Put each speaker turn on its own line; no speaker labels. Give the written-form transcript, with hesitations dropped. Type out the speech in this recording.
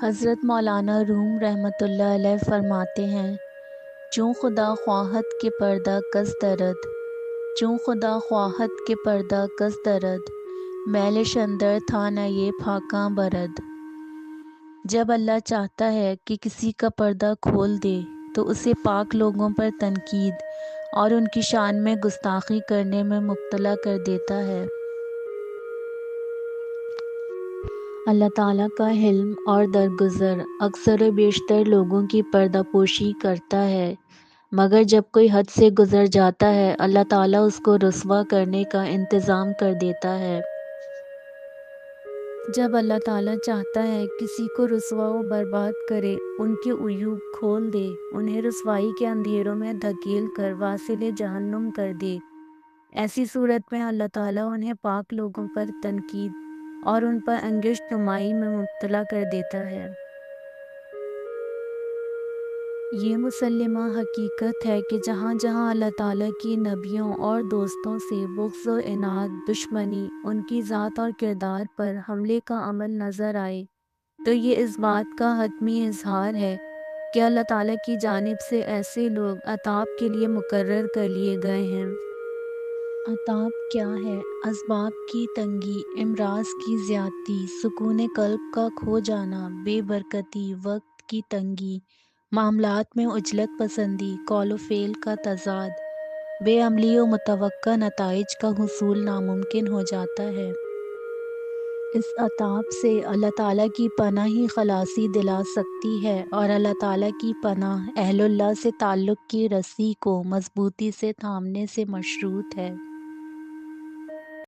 حضرت مولانا روم رحمۃ اللہ علیہ فرماتے ہیں، چوں خدا خواہت کے پردہ کس درد، چوں خدا خواہت کے پردہ کس درد، میل شندر تھا نہ یہ پھاکاں برد۔ جب اللہ چاہتا ہے کہ کسی کا پردہ کھول دے تو اسے پاک لوگوں پر تنقید اور ان کی شان میں گستاخی کرنے میں مبتلا کر دیتا ہے۔ اللہ تعالیٰ کا حلم اور درگزر اکثر و بیشتر لوگوں کی پردہ پوشی کرتا ہے، مگر جب کوئی حد سے گزر جاتا ہے اللہ تعالیٰ اس کو رسوا کرنے کا انتظام کر دیتا ہے۔ جب اللہ تعالیٰ چاہتا ہے کسی کو رسوا و برباد کرے، ان کے عیوب کھول دے، انہیں رسوائی کے اندھیروں میں دھکیل کر واصل جہنم کر دے، ایسی صورت میں اللہ تعالیٰ انہیں پاک لوگوں پر تنقید اور ان پر انگشت نمائی میں مبتلا کر دیتا ہے۔ یہ مسلمہ حقیقت ہے کہ جہاں جہاں اللہ تعالیٰ کی نبیوں اور دوستوں سے بغض و عناد، دشمنی، ان کی ذات اور کردار پر حملے کا عمل نظر آئے تو یہ اس بات کا حتمی اظہار ہے کہ اللہ تعالیٰ کی جانب سے ایسے لوگ عطاب کے لیے مقرر کر لیے گئے ہیں۔ عطاب کیا ہے؟ اسباب کی تنگی، امراض کی زیادتی، سکون قلب کا کھو جانا، بے برکتی، وقت کی تنگی، معاملات میں عجلت پسندی، قول و فعل کا تضاد، بے عملی و متوقع نتائج کا حصول ناممکن ہو جاتا ہے۔ اس عطاب سے اللہ تعالیٰ کی پناہ ہی خلاصی دلا سکتی ہے، اور اللہ تعالیٰ کی پناہ اہل اللہ سے تعلق کی رسی کو مضبوطی سے تھامنے سے مشروط ہے۔